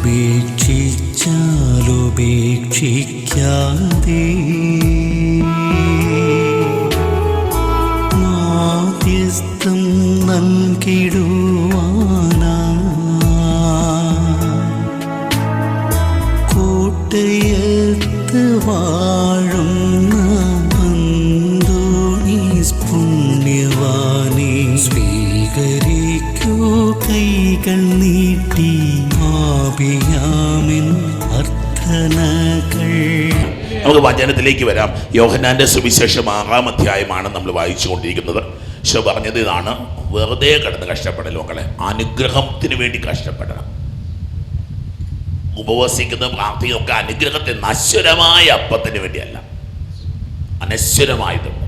ഉപേക്ഷിച്ചാലുപേക്ഷിക്കാതെ മാധ്യസ്ഥം നൽകിടുവാനാ കോട്ടയത്ത് വാഴുന്ന അന്തോണീസ് പുണ്യവാനെ സ്വീകരിക്കൂ കൈകൾ നീട്ടി ആപിയാമിൻ അർത്ഥനകൾ. നമുക്ക് വചനത്തിലേക്ക് വരാം. യോഹന്നാന്റെ സുവിശേഷം 6-ാം അധ്യായമാണ് നമ്മൾ വായിച്ചുകൊണ്ടിരിക്കുന്നത്. ഈശോ പറഞ്ഞത് ഇതാണ്: വെറുതെ കിടന്ന് കഷ്ടപ്പെടൽ മക്കളെ, അനുഗ്രഹത്തിന് വേണ്ടി കഷ്ടപ്പെടണം. ഉപവസിക്കുന്ന പ്രാർത്ഥനയൊക്കെ അനുഗ്രഹത്തിന്, നശ്വരമായ അപ്പത്തിന് വേണ്ടിയല്ല, അനശ്വരമായതുണ്ട്.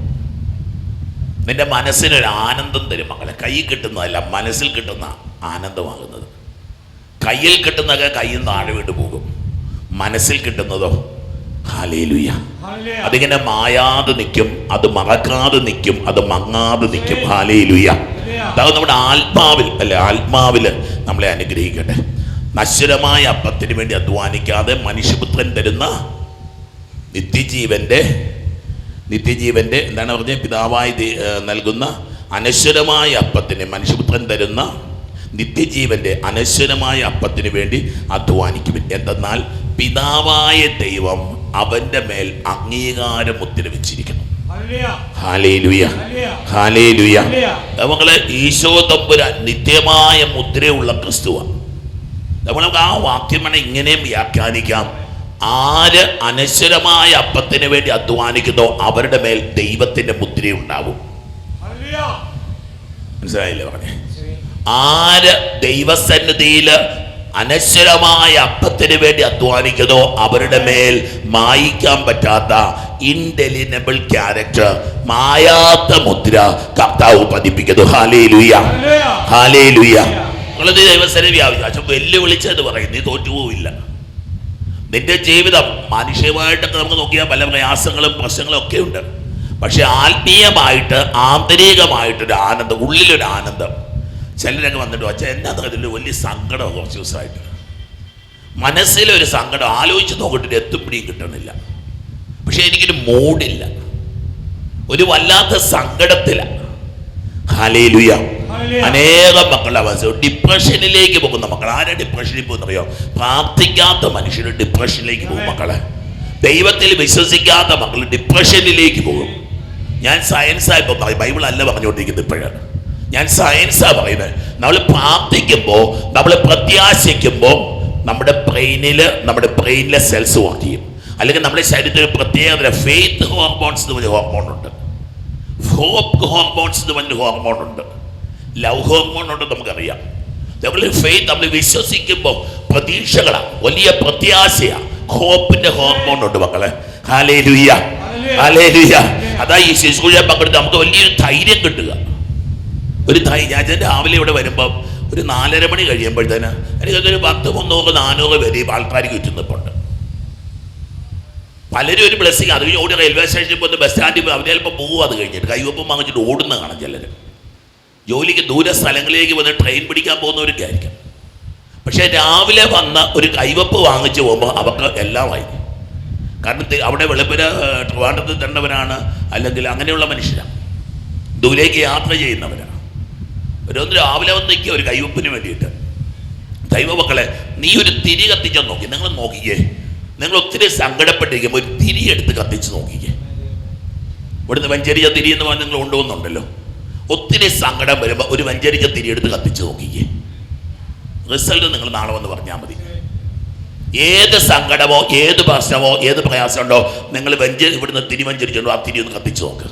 നിന്റെ മനസ്സിനൊരു ആനന്ദം തരും മക്കളെ. കയ്യിൽ കിട്ടുന്നതല്ല, മനസ്സിൽ കിട്ടുന്ന ആനന്ദമാകുന്നത്. കയ്യിൽ കിട്ടുന്നതൊക്കെ കയ്യിൽ താഴെ വീണ്ടു പോകും. മനസ്സിൽ കിട്ടുന്നതോ ഹല്ലേലൂയ, അതിങ്ങനെ മായാതെ നിൽക്കും, അത് മറക്കാതെ നിൽക്കും, അത് മങ്ങാതെ നിൽക്കും. ഹല്ലേലൂയ. അതായത് നമ്മുടെ ആത്മാവിൽ നമ്മളെ അനുഗ്രഹിക്കട്ടെ. നശ്വരമായ അപ്പത്തിന് വേണ്ടി അധ്വാനിക്കാതെ മനുഷ്യപുത്രൻ തരുന്ന നിത്യജീവന്റെ എന്താണ് പറഞ്ഞത്, പിതാവായി നൽകുന്ന അനശ്വരമായ അപ്പത്തിന്, മനുഷ്യപുത്രൻ തരുന്ന നിത്യജീവന്റെ അനശ്വരമായ അപ്പത്തിന് വേണ്ടി അധ്വാനിക്കും. എന്തെന്നാൽ പിതാവായ ദൈവം അവന്റെ മേൽ അംഗീകാരം മുദ്ര വെച്ചിരിക്കുന്നു. Hallelujah, hallelujah. നമ്മളെ ഈശോ തമ്പുരാൻ നിത്യമായ മുദ്രയുള്ള ക്രിസ്തുവാണ്. നമുക്ക് ആ വാക്യം വേണം ഇങ്ങനെയും വ്യാഖ്യാനിക്കാം: ആര് അനശ്വരമായ അപ്പത്തിന് വേണ്ടി അധ്വാനിക്കുന്നോ അവരുടെ മേൽ ദൈവത്തിന്റെ മുദ്രയുണ്ടാവും. മനസ്സിലായില്ലേ പറഞ്ഞേ? ആര് ദൈവസന്നിധിയിൽ അനശ്വരമായ അപ്പത്തിന് വേണ്ടി അധ്വാനിക്കുന്നോ അവരുടെ മേൽ മായിക്കാൻ പറ്റാത്ത ഇൻഡെലിനബിൾ ക്യാരക്ടർ, മായാത്ത മുദ്ര കർത്താവ് പതിപ്പിക്കുന്നു. Hallelujah, hallelujah. നിങ്ങളത് ദൈവസന്നിധി ആവശ്യം വെല്ലുവിളിച്ചെന്ന് പറയും, നീ തോറ്റുപോവില്ല. നിന്റെ ജീവിതം മാനുഷികമായിട്ടൊക്കെ നമുക്ക് നോക്കിയാൽ പല പ്രയാസങ്ങളും പ്രശ്നങ്ങളും ഒക്കെ ഉണ്ട്. പക്ഷെ ആത്മീയമായിട്ട്, ആന്തരികമായിട്ടൊരു ആനന്ദം, ഉള്ളിലൊരു ആനന്ദം. ചിലരൊക്കെ വന്നിട്ട് വച്ചാൽ എന്നാ അതിൽ വലിയ സങ്കടം, കുറച്ച് ദിവസമായിട്ട് മനസ്സിലൊരു സങ്കടം, ആലോചിച്ച് നോക്കിയിട്ട് എത്തും പിടിയും കിട്ടണില്ല. പക്ഷെ എനിക്കൊരു മൂഡില്ല, ഒരു വല്ലാത്ത സങ്കടത്തിലാണ്. ഹല്ലേലൂയ. അനേകം മക്കളുടെ അവസ്ഥ ഡിപ്രഷനിലേക്ക് പോകുന്ന മക്കൾ. ആരാ ഡിപ്രഷനിൽ പോകുന്നറിയോ? പ്രാർത്ഥിക്കാത്ത മനുഷ്യർ ഡിപ്രഷനിലേക്ക് പോകും മക്കളെ. ദൈവത്തിൽ വിശ്വസിക്കാത്ത മക്കൾ ഡിപ്രഷനിലേക്ക് പോകും. ഞാൻ സയൻസായി ബൈബിൾ അല്ല പറഞ്ഞുകൊണ്ടിരിക്കുന്നത് ഇപ്പോഴാണ്, ഞാൻ സയൻസാ പറയുന്നത്. നമ്മൾ പ്രാർത്ഥിക്കുമ്പോൾ, നമ്മൾ പ്രത്യാശിക്കുമ്പോൾ നമ്മുടെ ബ്രെയിനിലെ സെൽസ് വർക്ക് ചെയ്യും. അല്ലെങ്കിൽ നമ്മുടെ ശരീരത്തിൽ ഒരു പ്രത്യേകത ഫെയ്ത്ത് ഹോർമോൺസ് എന്ന് പറഞ്ഞ ഹോർമോണുണ്ട്, ഹോപ്പ് ഹോർമോൺസ് എന്ന് പറഞ്ഞ ഹോർമോണുണ്ട്, ലവ് ഹോർമോൺ ഉണ്ടെന്ന് നമുക്കറിയാം. നമ്മൾ വിശ്വസിക്കുമ്പോൾ പ്രതീക്ഷകളാണ്, വലിയ പ്രത്യാശയാണ്, ഹോപ്പിന്റെ ഹോർമോൺ ഉണ്ട് മക്കളെ. Hallelujah, hallelujah. അതാ ഈ ശുശ്രൂഷ പങ്കെടുത്ത് നമുക്ക് വലിയൊരു ധൈര്യം കിട്ടുക. ഒരു ഞാൻ രാവിലെ ഇവിടെ വരുമ്പം ഒരു 4:30 മണി കഴിയുമ്പോഴത്തേന് എനിക്കൊരു 10, 300, 400 പേര് ആൾക്കാർ ചുറ്റുന്നിപ്പുണ്ട്. പലരും ഒരു ബ്ലെസ്സിങ്. അത് കഴിഞ്ഞ് ഓടി റെയിൽവേ സ്റ്റേഷനിൽ പോയി ബസ് സ്റ്റാൻഡിൽ പോയി അവർ ചിലപ്പോൾ പോകും. അത് കഴിഞ്ഞിട്ട് കൈവപ്പം വാങ്ങിച്ചിട്ട് ഓടുന്ന കാണാം ചിലർ. ജോലിക്ക് ദൂര സ്ഥലങ്ങളിലേക്ക് വന്ന് ട്രെയിൻ പിടിക്കാൻ പോകുന്നവരൊക്കെ ആയിരിക്കും. പക്ഷേ രാവിലെ വന്ന ഒരു കൈവപ്പ് വാങ്ങിച്ച് പോകുമ്പോൾ അവർക്ക് എല്ലാം വായി. കാരണം അവിടെ വെളുപ്പിന് ട്രിവാൻഡ്രത്ത് തന്നവരാണ്, അല്ലെങ്കിൽ അങ്ങനെയുള്ള മനുഷ്യരാണ്, ദൂരേക്ക് യാത്ര ചെയ്യുന്നവരാണ്. ഓരോന്ന് രാവിലെ വന്ന് നിൽക്കുക ഒരു കൈവപ്പിന് വേണ്ടിയിട്ട്. ദൈവമക്കളെ, നീ ഒരു തിരി കത്തിച്ചാൽ നോക്കി, നിങ്ങൾ നോക്കിക്കേ. നിങ്ങൾ ഒത്തിരി സങ്കടപ്പെട്ടിരിക്കുമ്പോൾ ഒരു തിരി എടുത്ത് കത്തിച്ച് നോക്കിക്കേ. ഇവിടുന്ന് വെഞ്ചരിച്ച തിരി എന്ന് പറഞ്ഞ് നിങ്ങൾ കൊണ്ടുപോകുന്നുണ്ടല്ലോ. ഒത്തിരി സങ്കടം വരുമ്പോൾ ഒരു വെഞ്ചരിച്ച തിരി എടുത്ത് കത്തിച്ച് നോക്കിക്കേ. റിസൾട്ട് നിങ്ങൾ നാളെ വന്ന് പറഞ്ഞാൽ മതി. ഏത് സങ്കടമോ, ഏത് പ്രശ്നമോ, ഏത് പ്രയാസമുണ്ടോ, നിങ്ങൾ ഇവിടുന്ന് തിരി വെഞ്ചരിച്ചുണ്ടോ ആ തിരി ഒന്ന് കത്തിച്ച് നോക്ക്.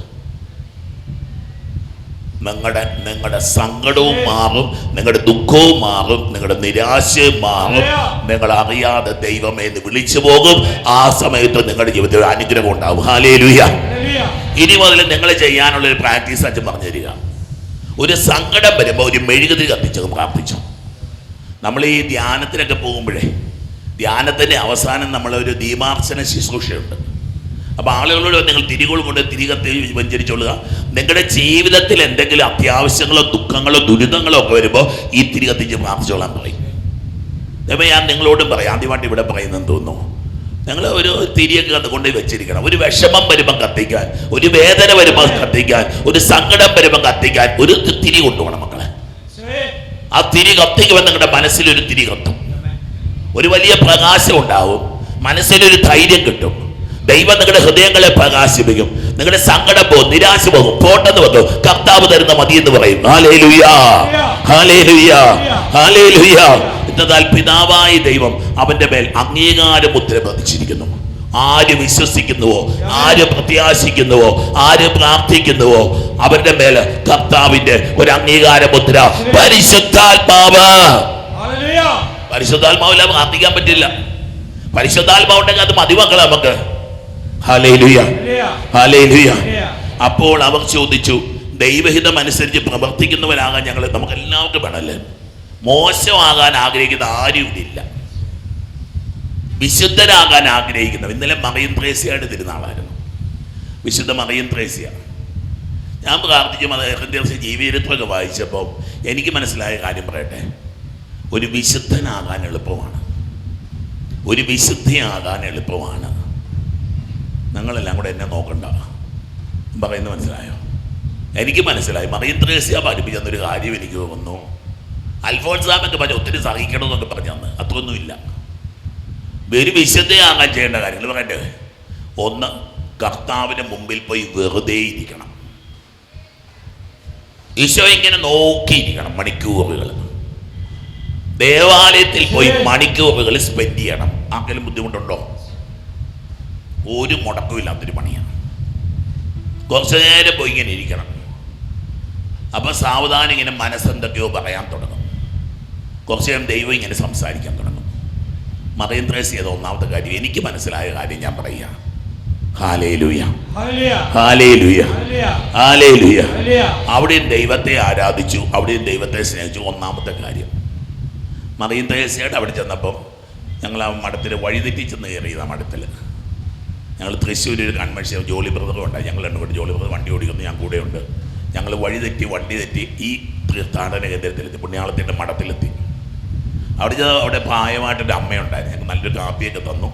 നിങ്ങളുടെ സങ്കടവും മാറും, നിങ്ങളുടെ ദുഃഖവും മാറും, നിങ്ങളുടെ നിരാശയും മാറും. നിങ്ങൾ അറിയാതെ ദൈവമേ എന്ന് വിളിച്ചു പോകും. ആ സമയത്ത് നിങ്ങളുടെ ജീവിതത്തിൽ ഒരു അനുഗ്രഹം ഉണ്ടാവും. ഹല്ലേലൂയ. ഇനി മുതൽ നിങ്ങൾ ചെയ്യാനുള്ള ഒരു പ്രാക്ടീസ് അച്ഛൻ പറഞ്ഞു തരിക. ഒരു സങ്കടം വരുമ്പോൾ ഒരു മെഴുകുതിരി കത്തിച്ചത് പ്രാർത്ഥിച്ചു. നമ്മൾ ഈ ധ്യാനത്തിനൊക്കെ പോകുമ്പോഴേ, ധ്യാനത്തിൻ്റെ അവസാനം നമ്മളൊരു ദീപാർച്ചന ശുശ്രൂഷയുണ്ട്. അപ്പോൾ ആളുകളോട് നിങ്ങൾ തിരികൾ കൊണ്ട് തിരികത്തി വെഞ്ചരിച്ചോളുക. നിങ്ങളുടെ ജീവിതത്തിൽ എന്തെങ്കിലും അത്യാവശ്യങ്ങളോ ദുഃഖങ്ങളോ ദുരിതങ്ങളോ ഒക്കെ വരുമ്പോൾ ഈ തിരി കത്തിച്ച് പ്രാർത്ഥിച്ചോളാൻ പറയും. ഞാൻ നിങ്ങളോടും പറയാം, ആദ്യമായിട്ട് ഇവിടെ പറയുന്നെന്ന് തോന്നുന്നു. നിങ്ങൾ ഒരു തിരിയൊക്കെ കൊണ്ടുപോയി വെച്ചിരിക്കണം. ഒരു വിഷമം വരുമ്പം കത്തിക്കാൻ, ഒരു വേദന വരുമ്പോൾ കത്തിക്കാൻ, ഒരു സങ്കടം വരുമ്പം കത്തിക്കാൻ ഒരു തിരി കൊണ്ടുപോകണം മക്കളെ. ആ തിരി കത്തിക്കുമ്പോൾ നിങ്ങളുടെ മനസ്സിലൊരു തിരി കത്തും, ഒരു വലിയ പ്രകാശം ഉണ്ടാവും, മനസ്സിലൊരു ധൈര്യം കിട്ടും. ദൈവം നിങ്ങളുടെ ഹൃദയങ്ങളെ പ്രകാശിപ്പിക്കും. നിങ്ങളുടെ സങ്കടം പോകും, നിരാശ പോകും, പോട്ടെന്ന് വന്നു കർത്താവ് തരുന്ന മതി എന്ന് പറയും. ഹല്ലേലൂയ, ഹല്ലേലൂയ, ഹല്ലേലൂയ. എന്നാൽ പിതാവായ ദൈവം അവന്റെ മേൽ അംഗീകാര മുദ്ര പതിച്ചിരിക്കുന്നു. ആര് വിശ്വസിക്കുന്നുവോ, ആര് പ്രത്യാശിക്കുന്നുവോ, ആര് പ്രാർത്ഥിക്കുന്നുവോ അവരുടെ മേൽ കർത്താവിന്റെ ഒരു അംഗീകാര മുദ്ര. പരിശുദ്ധാത്മാവ്, പരിശുദ്ധാത്മാവില്ല പ്രാർത്ഥിക്കാൻ പറ്റില്ല. പരിശുദ്ധാത്മാവുണ്ടെങ്കിൽ അത് മതി മക്കളെ നമുക്ക്. Hallelujah, hallelujah. അപ്പോൾ അവർ ചോദിച്ചു, ദൈവഹിതം അനുസരിച്ച് പ്രവർത്തിക്കുന്നവരാകാൻ നമുക്ക് എല്ലാവർക്കും വേണമല്ലേ? മോശമാകാൻ ആഗ്രഹിക്കുന്ന ആരും ഇവിടെ ഇല്ല. വിശുദ്ധരാകാൻ ആഗ്രഹിക്കുന്നവർ. ഇന്നലെ മറിയം ത്രേസ്യയുടെ തിരുനാളായിരുന്നു, വിശുദ്ധ മറിയം ത്രേസ്യ. ഞാൻ പ്രാർത്ഥിക്കും, അത് ജീവചരിത്രമൊക്കെ വായിച്ചപ്പോൾ എനിക്ക് മനസ്സിലായ കാര്യം പറയട്ടെ. ഒരു വിശുദ്ധനാകാൻ എളുപ്പമാണ്, ഒരു വിശുദ്ധിയാകാൻ എളുപ്പമാണ്. നിങ്ങളെല്ലാം കൂടെ എന്നെ നോക്കണ്ട പറയുന്നത് മനസ്സിലായോ? എനിക്ക് മനസ്സിലായി. മറിയം ത്രേസ്യ പഠിപ്പിച്ചെന്നൊരു കാര്യം എനിക്ക് തോന്നുന്നു. അൽഫോൻസാമൊക്കെ പറഞ്ഞ് ഒത്തിരി സഹിക്കണമെന്നൊക്കെ പറഞ്ഞന്ന് അത്രയൊന്നുമില്ല. ഒരു വിശുദ്ധയാകാൻ ചെയ്യേണ്ട കാര്യങ്ങൾ പറയട്ടെ. ഒന്ന്, കർത്താവിന് മുമ്പിൽ പോയി വെറുതെ ഇരിക്കണം. ഈശോ ഇങ്ങനെ നോക്കിയിരിക്കണം മണിക്കൂറുകൾ. ദേവാലയത്തിൽ പോയി മണിക്കൂറുകൾ സ്പെൻഡ് ചെയ്യണം. ആർക്കെങ്കിലും ബുദ്ധിമുട്ടുണ്ടോ? ഒരു മുടക്കമില്ലാത്തൊരു പണിയാണ്. കുറച്ചു നേരം പോയി ഇങ്ങനെ ഇരിക്കണം. അപ്പൊ സാവധാനം ഇങ്ങനെ മനസ്സെന്തൊക്കെയോ പറയാൻ തുടങ്ങും. കുറച്ചു നേരം ദൈവം ഇങ്ങനെ സംസാരിക്കാൻ തുടങ്ങും. മറിയം ത്രേസ്യ ചെയ്ത ഒന്നാമത്തെ കാര്യം, എനിക്ക് മനസ്സിലായ കാര്യം ഞാൻ പറയാ. ഹല്ലേലൂയ, ഹല്ലേലൂയ, ഹല്ലേലൂയ. അവിടെയും ദൈവത്തെ ആരാധിച്ചു, അവിടെയും ദൈവത്തെ സ്നേഹിച്ചു. ഒന്നാമത്തെ കാര്യം. മറിയം ത്രേസ്യയുടെ അവിടെ ചെന്നപ്പം ഞങ്ങൾ ആ മഠത്തിൽ വഴിതെറ്റി ചെന്ന് കയറിയതാണ്. മഠത്തിൽ ഞങ്ങൾ തൃശ്ശൂർ ഒരു കൺവെൻഷൻ, ജോളി ബ്രദറും ഉണ്ടായി. ഞങ്ങൾ രണ്ടും കൂടി, ജോളി ബ്രദർ വണ്ടി ഓടിക്കുന്നു, ഞാൻ കൂടെ ഉണ്ട്. ഞങ്ങൾ വഴി തെറ്റി ഈ തീർത്ഥാടന കേന്ദ്രത്തിലെത്തി, പുണ്യാളത്തിൻ്റെ മഠത്തിലെത്തി. അവിടെ പ്രായമായിട്ടൊരു അമ്മയുണ്ടായിരുന്നു. ഞങ്ങൾക്ക് നല്ലൊരു കാപ്പിയൊക്കെ തന്നു.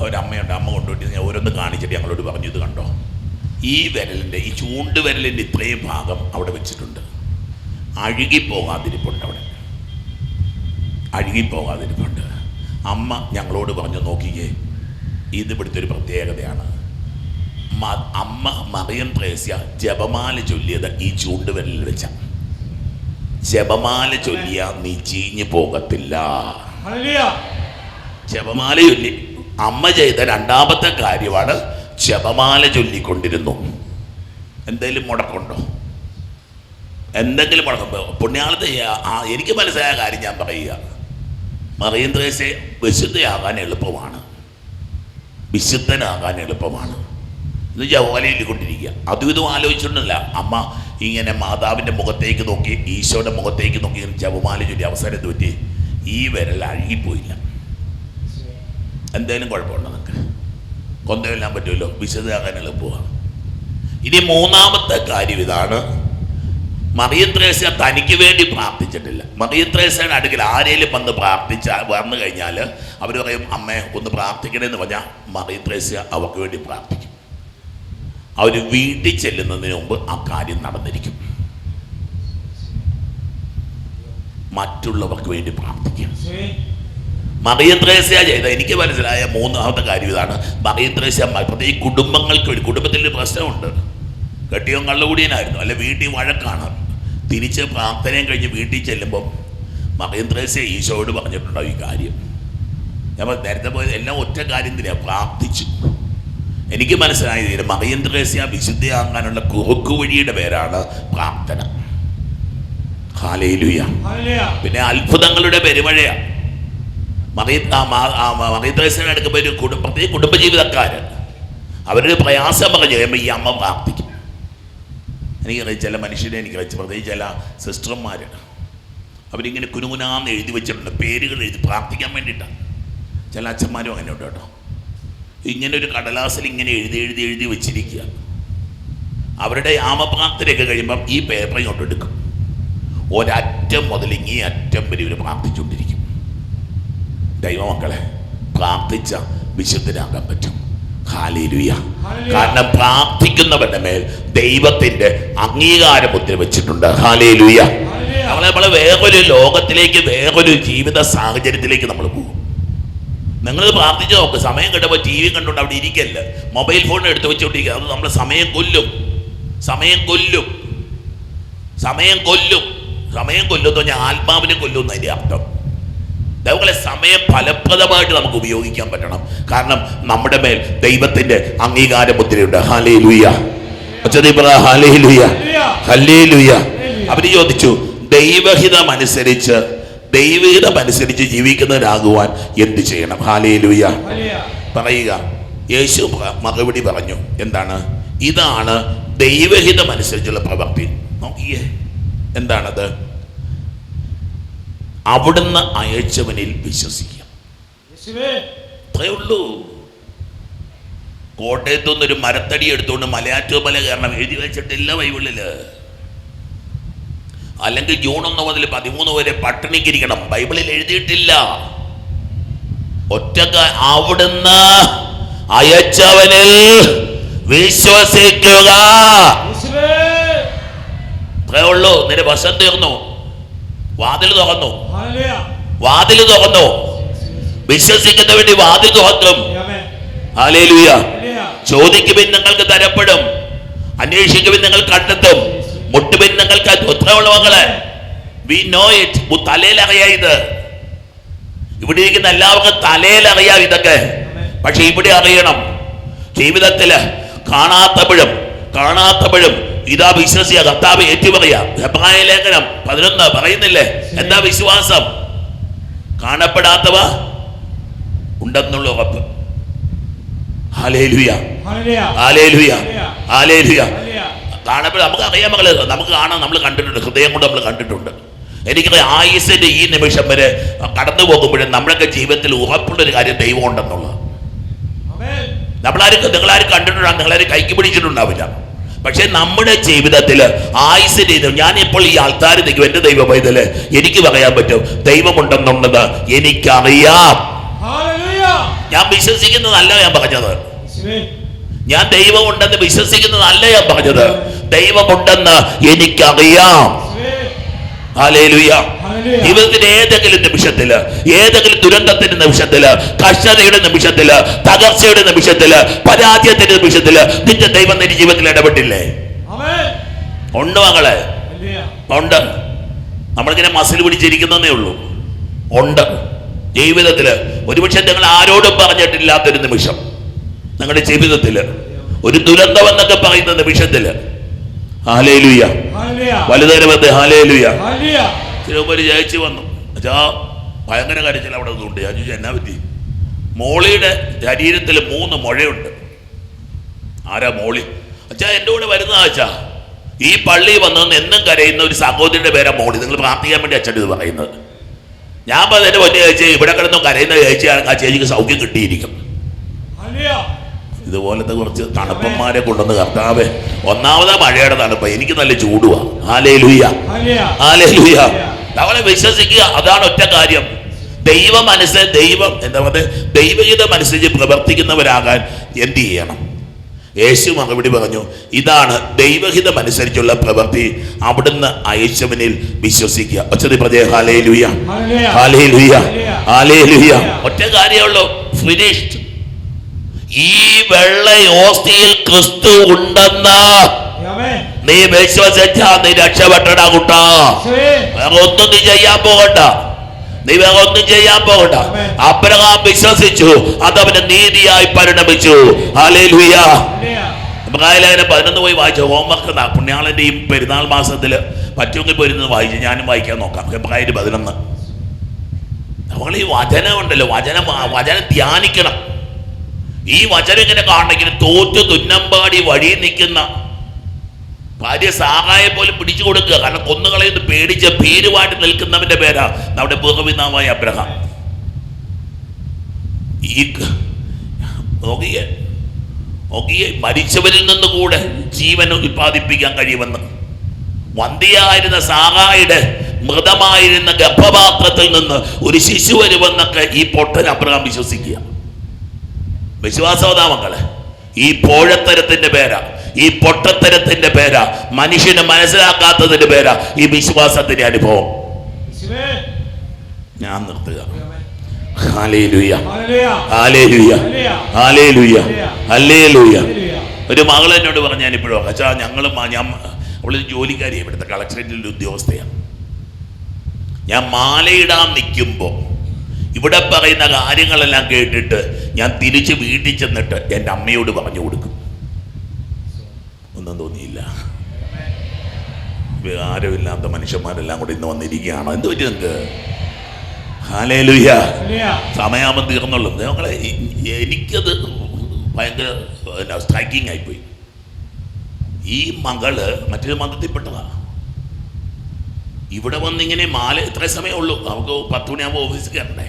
ഒരമ്മയുണ്ട്. അമ്മ കൊണ്ടുപോയിട്ട് ഞാൻ ഓരോന്ന് കാണിച്ചിട്ട് ഞങ്ങളോട് പറഞ്ഞു, ഇത് കണ്ടോ, ഈ വിരലിൻ്റെ, ഈ ചൂണ്ട് വിരലിൻ്റെ ഇത്രയും ഭാഗം അവിടെ വെച്ചിട്ടുണ്ട്, അഴുകിപ്പോകാതിരിപ്പുണ്ട്, അവിടെ അഴുകിപ്പോകാതിരിപ്പുണ്ട്. അമ്മ ഞങ്ങളോട് പറഞ്ഞു, നോക്കിയേ, ഇത് ഇവിടുത്തെ ഒരു പ്രത്യേകതയാണ്. അമ്മ മറിയം ത്രേസ്യ ജപമാല ചൊല്ലിയത് ഈ ചൂണ്ടുവിരലിൽ വെച്ച. ജപമാല ചൊല്ലിയ നീ ചീഞ്ഞു പോകത്തില്ല. ജപമാല ചൊല്ലി അമ്മ ചെയ്ത രണ്ടാമത്തെ കാര്യമാണ് ജപമാല ചൊല്ലിക്കൊണ്ടിരുന്നു. എന്തെങ്കിലും മുടക്കുണ്ടോ? എന്തെങ്കിലും മുടക്കുമ്പോ പുണ്യാളത്തെ എനിക്ക് മനസ്സിലായ കാര്യം ഞാൻ പറയുക. മറിയം ത്രേസ്യ വിശുദ്ധയാകാൻ എളുപ്പമാണ്, വിശുദ്ധനാകാൻ എളുപ്പമാണ്. ഇത് ജപമാലയിൽ കൊണ്ടിരിക്കുക. അതും ഇതും ആലോചിച്ചിട്ടുണ്ടല്ല. അമ്മ ഇങ്ങനെ മാതാവിൻ്റെ മുഖത്തേക്ക് നോക്കി, ഈശോയുടെ മുഖത്തേക്ക് നോക്കി ജപമാല ചൊല്ലി അവസരം തോറ്റി ഈ വിരൽ അഴുകിപ്പോയില്ല. എന്തായാലും കുഴപ്പമുണ്ടോ? നിങ്ങൾക്ക് കൊന്തമില്ലാൻ പറ്റുമല്ലോ, വിശുദ്ധയാകാൻ എളുപ്പമാണ്. ഇനി മൂന്നാമത്തെ കാര്യം ഇതാണ്. മറിയം ത്രേസ്യ തനിക്ക് വേണ്ടി പ്രാർത്ഥിച്ചിട്ടില്ല. മറിയം ത്രേസ്യയുടെ അടുക്കൽ ആരെങ്കിലും വന്നു കഴിഞ്ഞാൽ അവർ പറയും, അമ്മേ ഒന്ന് പ്രാർത്ഥിക്കണമെന്ന് പറഞ്ഞാൽ മറിയം ത്രേസ്യ അവർക്ക് വേണ്ടി പ്രാർത്ഥിക്കും. അവർ വീട്ടിൽ ചെല്ലുന്നതിന് മുമ്പ് ആ കാര്യം നടന്നിരിക്കും. മറ്റുള്ളവർക്ക് വേണ്ടി പ്രാർത്ഥിക്കും. മറിയം ത്രേസ്യ ചെയ്ത എനിക്ക് മനസ്സിലായ മൂന്നാമത്തെ കാര്യം ഇതാണ്. മറിയം ത്രേസ്യ പ്രത്യേകിച്ച് കുടുംബങ്ങൾക്ക് വേണ്ടി, കുടുംബത്തിൽ പ്രശ്നമുണ്ട്, കെട്ടിയോ കള്ളുകൂടിയനായിരുന്നു, അല്ലെ വീട്ടിൽ വഴക്കാണ്, തിരിച്ച് പ്രാർത്ഥനയും കഴിഞ്ഞ് വീട്ടിൽ ചെല്ലുമ്പം മറിയം ത്രേസ്യ ഈശോയോട് പറഞ്ഞിട്ടുണ്ടോ ഈ കാര്യം? ഞാൻ നേരത്തെ പോയത് എല്ലാം ഒറ്റ കാര്യം തന്നെയാണ്, പ്രാർത്ഥിച്ചു. എനിക്ക് മനസ്സിലായത് മറിയം ത്രേസ്യ വിശുദ്ധയാകാനുള്ള കുറുക്കുവഴിയുടെ പേരാണ് പ്രാർത്ഥന. ഹല്ലേലൂയ. പിന്നെ അത്ഭുതങ്ങളുടെ പെരുമഴയാണ്. മറിയം ത്രേസ്യയുടെ അടുക്കുമ്പോൾ ഒരു പ്രത്യേക കുടുംബജീവിതക്കാര് അവരുടെ പ്രയാസം പറഞ്ഞു കഴിയുമ്പോൾ ഈ അമ്മ പ്രാർത്ഥിക്കും. എനിക്കറിയാം ചില മനുഷ്യരെ എനിക്കറിയാം, പ്രത്യേകിച്ച് ചില സിസ്റ്റർമാർ അവരിങ്ങനെ കുനുകുനാന്ന് എഴുതി വെച്ചിട്ടുണ്ട്, പേരുകൾ എഴുതി പ്രാർത്ഥിക്കാൻ വേണ്ടിയിട്ടാണ്. ചില അച്ഛന്മാരും അങ്ങനെ ഉണ്ട് കേട്ടോ. ഇങ്ങനെ ഒരു കടലാസിൽ ഇങ്ങനെ എഴുതി വെച്ചിരിക്കുക. അവരുടെ യാമപ്രാർത്ഥനയൊക്കെ കഴിയുമ്പം ഈ പേപ്പർ ഇങ്ങോട്ട് എടുക്കും. ഒരറ്റം മുതൽ ഇങ്ങേ അറ്റം വരെ ഇവർ പ്രാർത്ഥിച്ചുകൊണ്ടിരിക്കും. ദൈവമക്കളെ, പ്രാർത്ഥിച്ച വിശുദ്ധരാകാൻ പറ്റും. ഹല്ലേലൂയ. കാരണം പ്രാർത്ഥിക്കുന്നവരുടെ മേൽ ദൈവത്തിന്റെ അംഗീകാര മുദ്ര വെച്ചിട്ടുണ്ട്. ഹല്ലേലൂയ. നമ്മളെ വേറൊരു ലോകത്തിലേക്ക്, വേറൊരു ജീവിത സാഹചര്യത്തിലേക്ക് നമ്മൾ പോകും. നിങ്ങൾ പ്രാർത്ഥിച്ച് നോക്ക്. സമയം കിട്ടുമ്പോൾ ടി വി കണ്ടുകൊണ്ട് അവിടെ ഇരിക്കല്ല, മൊബൈൽ ഫോൺ എടുത്ത് വെച്ചുകൊണ്ടിരിക്കുക. അത് നമ്മളെ സമയം കൊല്ലും. സമയം കൊല്ലും എന്ന് പറഞ്ഞാൽ ആത്മാവിനെ കൊല്ലും എന്നതിൻ്റെ അർത്ഥം. അതുപോലെ സമയം ഫലപ്രദമായിട്ട് നമുക്ക് ഉപയോഗിക്കാൻ പറ്റണം. കാരണം നമ്മുടെ മേൽ ദൈവത്തിന്റെ അംഗീകാര മുദ്രയുണ്ട്. ഹല്ലേലൂയ. ഹല്ലേലൂയ. ഹല്ലേലൂയ. അവര് ചോദിച്ചു, ദൈവഹിതമനുസരിച്ച് ജീവിക്കുന്നവരാകുവാൻ എന്ത് ചെയ്യണം? ഹല്ലേലൂയ. പറയുക. യേശു മറുപടി പറഞ്ഞു. എന്താണ്? ഇതാണ് ദൈവഹിതമനുസരിച്ചുള്ള പ്രവൃത്തി. നോക്കിയേ, എന്താണത്? അവിടുന്ന് അയച്ചവനിൽ വിശ്വസിക്കുക. അത്രേ ഉള്ളൂ. കോട്ടയത്തു നിന്നൊരു മരത്തടി എടുത്തുകൊണ്ട് മലയാറ്റൂമല കാരണം എഴുതി വെച്ചിട്ടില്ല ബൈബിളില്. അല്ലെങ്കിൽ ജൂൺ 1 മുതൽ 13 വരെ പട്ടിണിക്കിരിക്കണം, ബൈബിളിൽ എഴുതിയിട്ടില്ല. ഒറ്റക്ക് അവിടുന്ന് അയച്ചവനിൽ വിശ്വസിക്കുക. അത്രേ ഉള്ളൂ. നിന്റെ വശം തീർന്നു. വാതിൽ തുറന്നു. വിശ്വസിക്കുന്നവന്റെ വാതിൽ തുറക്കും. ഹല്ലേലൂയ. ചോദിക്കുവിൻ, നിങ്ങൾക്ക് തരപ്പെടും. അന്വേഷിക്കുവിൻ, നിങ്ങൾ കണ്ടെത്തും. മുട്ടുവിൻ, നിങ്ങൾക്ക് ഉത്തരവുള്ള മക്കളെ. We know it. തലയിലറിയാം ഇത്. ഇവിടെ ഇരിക്കുന്ന എല്ലാവർക്കും തലയിലറിയാം ഇതൊക്കെ. പക്ഷെ ഇവിടെ അറിയണം. ജീവിതത്തില് കാണാത്തപ്പോഴും ഇതാ വിശ്വസിയ കർത്താവ് ഏറ്റുപറയാ. ഹെബ്രായ ലേഖനം 11 പറയുന്നില്ലേ? എന്താ വിശ്വാസം? കാണപ്പെടാത്തവ ഉണ്ടെന്നുള്ള ഉറപ്പ്. ഹല്ലേലൂയ. ഹല്ലേലൂയ. ഹല്ലേലൂയ. കാണപ്പെടാ നമുക്ക് അറിയാൻ മകളെ, നമുക്ക് കാണാൻ, നമ്മൾ കണ്ടിട്ടുണ്ട്, ഹൃദയം കൊണ്ട് നമ്മൾ കണ്ടിട്ടുണ്ട്. എനിക്കറിയാം, ആയുസിന്റെ ഈ നിമിഷം വരെ കടന്നു പോകുമ്പോഴും നമ്മളൊക്കെ ജീവിതത്തിൽ ഉറപ്പുള്ളൊരു കാര്യം ദൈവം ഉണ്ടെന്നുള്ളത്. നിങ്ങളാരും കണ്ടിട്ടുണ്ടാകും, നിങ്ങളാരും കൈക്ക് പിടിച്ചിട്ടുണ്ടാവില്ല. പക്ഷെ നമ്മുടെ ജീവിതത്തിൽ ആയുസിന്റെ ഇത്, ഞാനിപ്പോൾ ഈ ആൾക്കാർ നിൽക്കും, എന്റെ ദൈവ പൈതല് എനിക്ക് പറയാൻ പറ്റും, ദൈവമുണ്ടെന്നുള്ളത് എനിക്കറിയാം. ഞാൻ വിശ്വസിക്കുന്നതല്ല ഞാൻ പറഞ്ഞത്. ഞാൻ ദൈവമുണ്ടെന്ന് വിശ്വസിക്കുന്നതല്ല ഞാൻ പറഞ്ഞത്. ദൈവമുണ്ടെന്ന് എനിക്കറിയാം. ഹല്ലേലൂയ. ജീവിതത്തിന്റെ ഏതെങ്കിലും നിമിഷത്തില്, ഏതെങ്കിലും ദുരന്തത്തിന്റെ നിമിഷത്തില്, കഷ്ടതയുടെ നിമിഷത്തില്, തകർച്ചയുടെ നിമിഷത്തില്, പരാജയത്തിന്റെ നിമിഷത്തില് നിന്റെ ദൈവം നിന്റെ ജീവിതത്തിൽ ഇടപെട്ടില്ലേ? ഉണ്ട് മകളെ, ഉണ്ട്. നമ്മളിങ്ങനെ മസിൽ പിടിച്ചിരിക്കുന്നേ ഉള്ളൂ. ഉണ്ട് ജീവിതത്തില്. ഒരുപക്ഷെ നിങ്ങൾ ആരോടും പറഞ്ഞിട്ടില്ലാത്തൊരു നിമിഷം നിങ്ങളുടെ ജീവിതത്തില്, ഒരു ദുരന്തം എന്നൊക്കെ പറയുന്ന നിമിഷത്തില്, ഹല്ലേലൂയ, വലുതരവത്തെ ഹല്ലേലൂയ. ഒരു ചേച്ചി വന്നു, അച്ഛാ ഭയങ്കര കരച്ചിൽ അവിടെ നിന്നുണ്ട്. ഞാൻ ചോദിച്ചു, എന്നാ പറ്റി? മോളിയുടെ ശരീരത്തിൽ 3 മുഴയുണ്ട്. ആരാ മോളി? അച്ഛാ എൻ്റെ കൂടെ വരുന്നതാ അച്ഛാ. ഈ പള്ളി വന്നതെന്ന് എന്നും കരയുന്ന ഒരു സഹോദരിയുടെ പേരാ മോളി. നിങ്ങൾ പ്രാർത്ഥിക്കാൻ വേണ്ടി അച്ഛൻ ഇത് പറയുന്നത്. ഞാൻ പറഞ്ഞതിന്റെ പൊന്നെ ചേച്ചി, ഇവിടെ കിടന്നു കരയുന്ന ചേച്ചി, ആ ചേച്ചിക്ക് സൗഖ്യം കിട്ടിയിരിക്കും. ഇതുപോലത്തെ കുറച്ച് തണുപ്പന്മാരെ കൊണ്ടുവന്ന് കർത്താവേ, ഒന്നാമതാ മഴയുടെ തണുപ്പ്, എനിക്ക് നല്ല ചൂടുവാ. ഹല്ലേലൂയ. ഹല്ലേലൂയ. അവളെ വിശ്വസിക്കുക. അതാണ് ഒറ്റ കാര്യം. ദൈവം എന്താ പറയുക, ദൈവഹിതമനുസരിച്ച് പ്രവർത്തിക്കുന്നവരാകാൻ എന്ത് ചെയ്യണം? യേശു മറുപടി പറഞ്ഞു, ഇതാണ് ദൈവഹിതമനുസരിച്ചുള്ള പ്രവൃത്തി, അവിടുന്ന് അയച്ചവനിൽ വിശ്വസിക്കുക. ഒച്ചതി പറഞ്ഞേ ഹല്ലേലൂയ. ഹല്ലേലൂയ. ഹല്ലേലൂയ. ഒറ്റ കാര്യമുള്ളൂ, ഫിനിഷ്ഡ്. ഈ വെള്ള ഓസ്തിയിൽ ക്രിസ്തു ഉണ്ടെന്ന് നീ വിശ്വസിച്ചാ നീ രക്ഷപ്പെട്ടടാ കുട്ടാ. വേറെ ഒന്നും നീ ചെയ്യാൻ പോകണ്ട. അബ്രഹാം വിശ്വസിച്ചു, അതവന് നീതിയായി പരിണമിച്ചു. ഹല്ലേലൂയ. ഇബ്രാഹിം 11 പോയി വായിച്ചു. ഹോംവർക്ക് പുണ്യാളന്റെയും പെരുന്നാൾ മാസത്തില് പറ്റുമെങ്കിൽ പോയിരുന്നത് വായിച്ചു. ഞാനും വായിക്കാൻ നോക്കാം. ഇബ്രാഹിം 11. നമ്മൾ ഈ വചനം ഉണ്ടല്ലോ, വചനം ധ്യാനിക്കണം. ഈ വചനം ഇങ്ങനെ കാണണമെങ്കിൽ തോറ്റു തുന്നമ്പാടി വഴി നിൽക്കുന്ന ഭാര്യ സാറായെ പോലും പിടിച്ചു കൊടുക്കുക. കാരണം കൊന്നുകളയെന്ന് പേടിച്ച് ഭീരുവായിട്ട് നിൽക്കുന്നവന്റെ പേരാ നമ്മുടെ പൂർവ്വപിതാവായ അബ്രഹാം. ഈ നോക്കിയേ മരിച്ചവരിൽ നിന്ന് കൂടെ ജീവൻ ഉൽപ്പാദിപ്പിക്കാൻ കഴിയുമെന്ന്. വന്ധ്യയായിരുന്ന സാറായുടെ മൃതമായിരുന്ന ഗർഭപാത്രത്തിൽ നിന്ന് ഒരു ശിശു വരുമെന്നൊക്കെ ഈ പൊട്ടൻ അബ്രഹാം വിശ്വസിക്കുക. വിശ്വാസം അതാ മക്കളെ. ഈ പോഴത്തരത്തിന്റെ പേരാ, ഈ പൊട്ടത്തരത്തിന്റെ പേരാ, മനുഷ്യന് മനസ്സിലാക്കാത്തതിന്റെ പേരാ ഈ വിശ്വാസത്തിന്റെ അനുഭവം. ഞാൻ നിർത്തുക. ഹല്ലേലൂയ, ഹല്ലേലൂയ, ഹല്ലേലൂയ, ഹല്ലേലൂയ. ഒരു മകൾ എന്നോട് പറഞ്ഞു, ഞാനിപ്പോഴും അച്ഛാ ഞാൻ അവളൊരു ജോലിക്കാരിയാണ്, ഇവിടുത്തെ കളക്ടറേറ്റിലെ ഉദ്യോഗസ്ഥയാണ്. ഞാൻ മാലയിടാൻ നിൽക്കുമ്പോൾ ഇവിടെ പറയുന്ന കാര്യങ്ങളെല്ലാം കേട്ടിട്ട് ഞാൻ തിരിച്ച് വീട്ടിൽ ചെന്നിട്ട് എൻ്റെ അമ്മയോട് പറഞ്ഞു കൊടുക്കും. ഒന്നും തോന്നിയില്ല. ആരുമില്ലാത്ത മനുഷ്യന്മാരെല്ലാം കൂടെ ഇന്ന് വന്നിരിക്കുകയാണ്. എന്ത് പറ്റി നിങ്ങൾക്ക്? ഹല്ലേലൂയ. സമയാമം തീർന്നുള്ളൂ. ഞങ്ങളെ എനിക്കത് ഭയങ്കര സ്ട്രൈക്കിംഗ് ആയിപ്പോയി. ഈ മകള് മറ്റൊരു മതത്തിൽപ്പെട്ടതാണ്. ഇവിടെ വന്നിങ്ങനെ മാല ഇത്ര സമയമേ ഉള്ളൂ. നമുക്ക് 10 മണിയാകുമ്പോൾ ഓഫീസിൽ കയറണ്ടേ,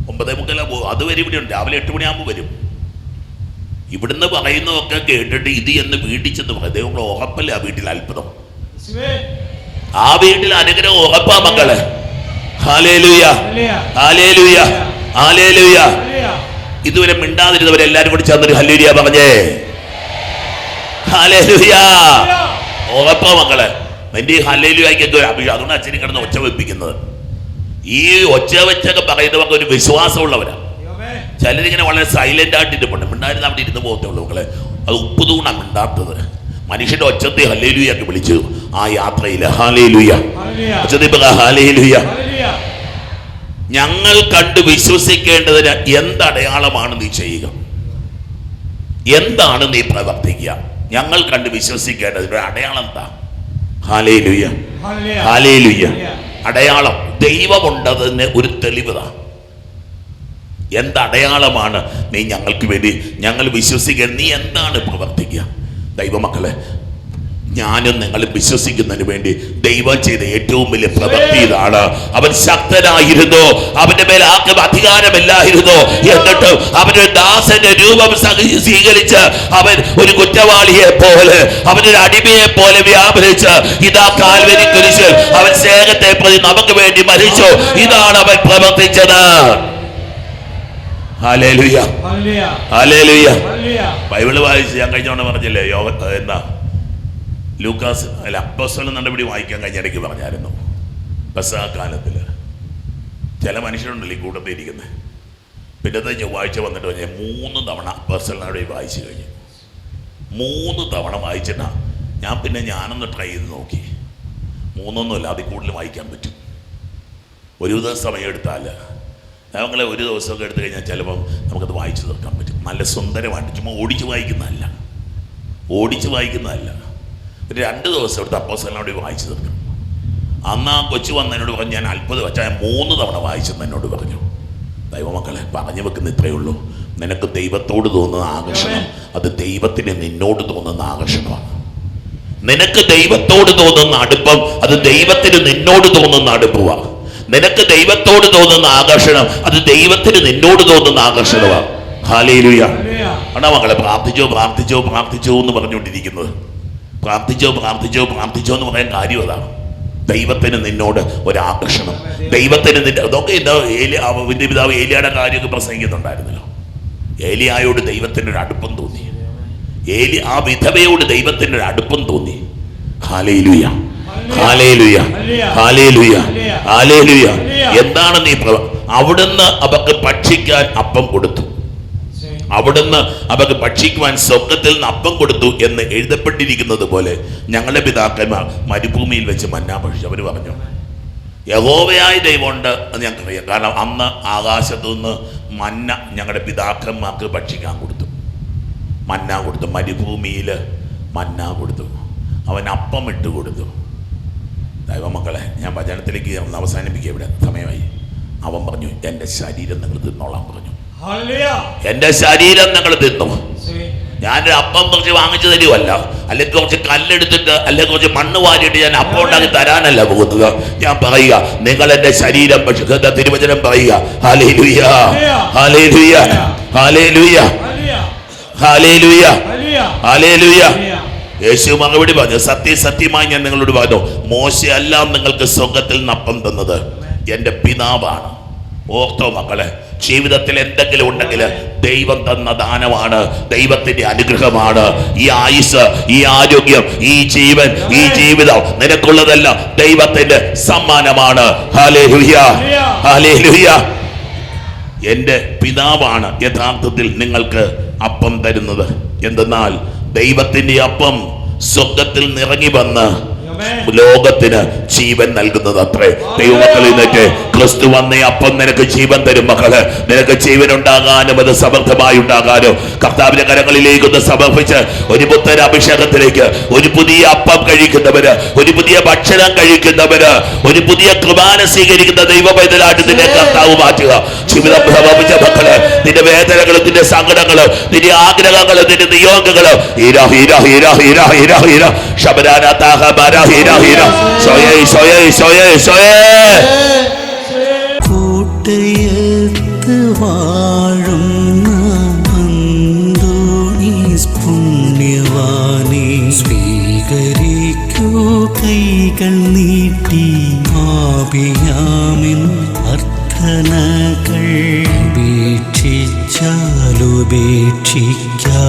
9:45 പോകും. അതുവരെ ഇവിടെ ഉണ്ട്. രാവിലെ 8 മണിയാകുമ്പോൾ വരും. ഇവിടുന്ന് പറയുന്നതൊക്കെ കേട്ടിട്ട് ഇത് എന്ന് വീട്ടിൽ ചെന്ന് പറയും. ദൈവം ഉറപ്പല്ല ആ വീട്ടിൽ അത്ഭുതം, ആ വീട്ടിൽ അനുഗ്രഹം ഉറപ്പാ മക്കളെ. ഹല്ലേലൂയ, ഹല്ലേലൂയ, ഹല്ലേലൂയ. ഇതുവരെ മിണ്ടാതിരുന്നവരെല്ലാരും കൂടി ചേർന്നൊരു ഹല്ലേലൂയ പറഞ്ഞേ. ഹല്ലേലൂയ. ഉറപ്പാ മക്കളെ. എൻ്റെ ഈ ഹല്ലേലൂയയ്ക്കൊക്കെ ഒരു അഭിഷേകം. അതുകൊണ്ട് അച്ഛനെ കിടന്ന് ഒച്ച വെപ്പിക്കുന്നത്. ഈ ഒച്ച വെച്ചൊക്കെ പറയുന്നവർക്ക് ഒരു വിശ്വാസമുള്ളവരാ. ചിലരിങ്ങനെ വളരെ സൈലന്റ് ആയിട്ട് ഇരിപ്പുണ്ട്. മിണ്ടായിരുന്ന അവിടെ ഇരുന്ന് പോകത്തേ ഉള്ളൂ മക്കളെ. അത് ഉപ്പുതൂണാണ് മിണ്ടാത്തത്. മനുഷ്യന്റെ ഒച്ചത്തെ ഹല്ലേലൂയൊക്കെ വിളിച്ചു ആ യാത്രയിൽ. Hallelujah, hallelujah. ഞങ്ങൾ കണ്ട് വിശ്വസിക്കേണ്ടതിന് എന്തടയാളമാണ് നീ ചെയ്യുക? എന്താണ് നീ പ്രവർത്തിക്കുക? ഞങ്ങൾ കണ്ട് വിശ്വസിക്കേണ്ടതിന് അടയാളം എന്താ? Hallelujah, hallelujah. അടയാളം ദൈവമുണ്ടതിന് ഒരു തെളിവതാ. എന്തടയാളമാണ് നീ ഞങ്ങൾക്ക് വേണ്ടി ഞങ്ങൾ വിശ്വസിക്കുക? നീ എന്താണ് പ്രവർത്തിക്കുക? ദൈവമക്കളെ, ഞാനും നിങ്ങളും വിശ്വസിക്കുന്നതിന് വേണ്ടി ദൈവം ചെയ്ത ഏറ്റവും വലിയ പ്രവൃത്തി ഇതാണ്. അവൻ ശക്തനായിരുന്നു, അവന്റെ മേൽ ആർക്കും അധികാരമില്ലായിരുന്നു. എന്നിട്ട് അവനൊരു ദാസന്റെ രൂപം സ്വീകരിച്ച് അവൻ ഒരു കുറ്റവാളിയെ പോലെ, അവനൊരു അടിമയെ പോലെ വ്യാപരിച്ച് ഇതാ കാൽവരി കുരിശിൽ അവൻ സ്നേഹത്തെ പ്രതി നമുക്ക് വേണ്ടി മരിച്ചു. ഇതാണ് അവൻ പ്രവർത്തിച്ചത്. Hallelujah, hallelujah. ബൈബിള് വായിച്ച് ഞാൻ കഴിഞ്ഞോണ്ട് പറഞ്ഞില്ലേ, എന്താ ലൂക്കാസ് അല്ല അപ്പോസ്തലൻ നടപടി വായിക്കാൻ കഴിഞ്ഞ ഇടയ്ക്ക് പറഞ്ഞായിരുന്നു. പെസഹ കാലത്തിൽ ചില മനുഷ്യരുണ്ടല്ലോ ഈ കൂട്ടത്തിൽ ഇരിക്കുന്നത്. പിന്നത്തെ ചൊവ്വാഴ്ച വന്നിട്ട് പറഞ്ഞാൽ 3 തവണ അപ്പോസ്തലൻ നടപടി വായിച്ചു കഴിഞ്ഞു. 3 തവണ വായിച്ചിട്ടാ ഞാനൊന്ന് ട്രൈ ചെയ്ത് നോക്കി. 3ഒന്നുമില്ല, അതിൽ കൂടുതൽ വായിക്കാൻ പറ്റും. ഒരു ദിവസം സമയം എടുത്താൽ ഞങ്ങളെ ഒരു ദിവസമൊക്കെ എടുത്തു കഴിഞ്ഞാൽ ചിലപ്പം നമുക്കത് വായിച്ചു തീർക്കാൻ പറ്റും. നല്ല സുന്ദരമായിട്ട്. ചുമ്മാ ഓടിച്ച് വായിക്കുന്നതല്ല. ഒരു 2 ദിവസം എടുത്ത് അപ്പോസ്തലനോട് വായിച്ചു തീർക്കണം. അന്ന് ആ കൊച്ചു വന്ന് എന്നോട് പറഞ്ഞു, ഞാൻ അത്ഭുതം വെച്ചാൽ 3 തവണ വായിച്ചെന്ന് എന്നോട് പറഞ്ഞു. ദൈവമക്കളെ, പറഞ്ഞു വെക്കുന്ന ഇത്രയേ ഉള്ളൂ. നിനക്ക് ദൈവത്തോട് തോന്നുന്ന ആകർഷണം അത് ദൈവത്തിന് നിന്നോട് തോന്നുന്ന ആകർഷണമാണ്. നിനക്ക് ദൈവത്തോട് തോന്നുന്ന അടുപ്പം അത് ദൈവത്തിന് നിന്നോട് തോന്നുന്ന അടുപ്പമാണ്. നിനക്ക് ദൈവത്തോട് തോന്നുന്ന ആകർഷണം അത് ദൈവത്തിന് നിന്നോട് തോന്നുന്ന ആകർഷണമാണ്. ഹല്ലേലൂയ. ആണോ മക്കളെ? പ്രാർത്ഥിച്ചോ എന്ന് പറഞ്ഞുകൊണ്ടിരിക്കുന്നത്. പ്രാർത്ഥിച്ചോ എന്ന് പറയാൻ കാര്യം അതാണ്. ദൈവത്തിന് നിന്നോട് ഒരാകർഷണം. ദൈവത്തിന് അതൊക്കെ എന്താ എൻ്റെ പിതാവ് ഏലിയായുടെ കാര്യമൊക്കെ പ്രസംഗിക്കുന്നുണ്ടായിരുന്നല്ലോ. ഏലിയായോട് ദൈവത്തിൻ്റെ ഒരു അടുപ്പം തോന്നി. ആ വിധവയോട് ദൈവത്തിൻ്റെ ഒരു അടുപ്പം തോന്നി. ഹല്ലേലൂയ, ഹല്ലേലൂയ, ഹല്ലേലൂയ, ഹല്ലേലൂയ. എന്താണ് നീ അവിടുന്ന് അവർക്ക് ഭക്ഷിക്കാൻ അപ്പം കൊടുത്തു. അവിടുന്ന് അവർക്ക് ഭക്ഷിക്കുവാൻ സ്വർഗ്ഗത്തിൽ നിന്ന് അപ്പം കൊടുത്തു എന്ന് എഴുതപ്പെട്ടിരിക്കുന്നത് പോലെ ഞങ്ങളുടെ പിതാക്കന്മാർ മരുഭൂമിയിൽ വെച്ച് മന്ന ഭക്ഷിച്ചു. അവർ പറഞ്ഞു യഹോവയായ ദൈവമുണ്ട് എന്ന് ഞങ്ങൾക്കറിയാം. കാരണം അന്ന് ആകാശത്തു നിന്ന് മന്ന ഞങ്ങളുടെ പിതാക്കന്മാർക്ക് ഭക്ഷിക്കാൻ കൊടുത്തു. മന്ന കൊടുത്തു. മരുഭൂമിയിൽ മന്ന കൊടുത്തു. അവൻ അപ്പം ഇട്ട് കൊടുത്തു. ദൈവമക്കളെ, ഞാൻ വചനത്തിലേക്ക് അവസാനിപ്പിക്കുക. ഇവിടെ സമയമായി. അവൻ പറഞ്ഞു, എൻ്റെ ശരീരം നിങ്ങൾ തിന്നോളാൻ പറഞ്ഞു. എൻ്റെ ശരീരം നിങ്ങൾ തിന്നു. ഞാനൊരു അപ്പം കുറച്ച് വാങ്ങിച്ചു തരുമല്ല, അല്ലെങ്കിൽ കുറച്ച് കല്ലെടുത്തിട്ട് അല്ലെങ്കിൽ കുറച്ച് മണ്ണ് വാരിയിട്ട് ഞാൻ അപ്പം ഉണ്ടാക്കി തരാനല്ല പോകുന്നത്. ഞാൻ പറയുക, നിങ്ങൾ എൻ്റെ ശരീരം ഭക്ഷിക്കുന്ന തിരുവചനം പറയുക. ഹല്ലേലൂയ, ഹല്ലേലൂയ, ഹല്ലേലൂയ, ഹല്ലേലൂയ, ഹല്ലേലൂയ. യേശു മറുപടി പറഞ്ഞു, സത്യമായി ഞാൻ നിങ്ങളോട് പറഞ്ഞു, മോശയല്ല നിങ്ങൾക്ക് സ്വർഗത്തിൽ നിന്ന് അപ്പം തന്നത്, എൻ്റെ പിതാവാണ്. ഓർത്തോ മക്കളെ, ജീവിതത്തിൽ എന്തെങ്കിലും ഉണ്ടെങ്കിൽ ദൈവം തന്ന ദാനമാണ്, ദൈവത്തിന്റെ അനുഗ്രഹമാണ്. ഈ ആയുസ്, ഈ ആരോഗ്യം, ഈ ജീവൻ, ഈ ജീവിതം നിനക്കുള്ളതല്ല, ദൈവത്തിന്റെ സമ്മാനമാണ്. Hallelujah, hallelujah. എൻ്റെ പിതാവാണ് യഥാർത്ഥത്തിൽ നിങ്ങൾക്ക് അപ്പം തരുന്നത്. എന്തെന്നാൽ ദൈവത്തിന്റെ അപ്പം സ്വർഗത്തിൽ നിറങ്ങി വന്ന് ലോകത്തിന് ജീവൻ നൽകുന്നത് അത്രേ. ദൈവമക്കൾ ഇന്നത്തെ ക്രിസ്തു വന്ന അപ്പം നിനക്ക് ജീവൻ തരും മക്കള്. നിനക്ക് ജീവൻ ഉണ്ടാകാനും അത് സമർത്ഥമായി ഉണ്ടാകാനും കർത്താവിന്റെ കരങ്ങളിലേക്ക് ഒന്ന് സമർപ്പിച്ച് ഒരു പുത്തൻ അഭിഷേകത്തിലേക്ക്, ഒരു പുതിയ അപ്പം കഴിക്കുന്നവര്, ഒരു പുതിയ ഭക്ഷണം കഴിക്കുന്നവര്, ഒരു പുതിയ കുർബാന സ്വീകരിക്കുന്ന ദൈവ പൈതലായിട്ട് നിന്നെ കർത്താവ് മാറ്റുക. ജീവിതം പ്രഭാവിച്ച മക്കള്, നിന്റെ വേദനകളും നിന്റെ സങ്കടങ്ങളും നിന്റെ ആഗ്രഹങ്ങളും നിന്റെ നിയോഗങ്ങളും കൂട്ടയത്ത് വാഴുന്ന അന്തോണീസ് പുണ്യവാനെ സ്വീകരിക്കൂ കൈകൾ നീട്ടി. ആപിയാമിൻ അർത്ഥനകൾ ഉപേക്ഷിച്ചാലുപേക്ഷിക്കാം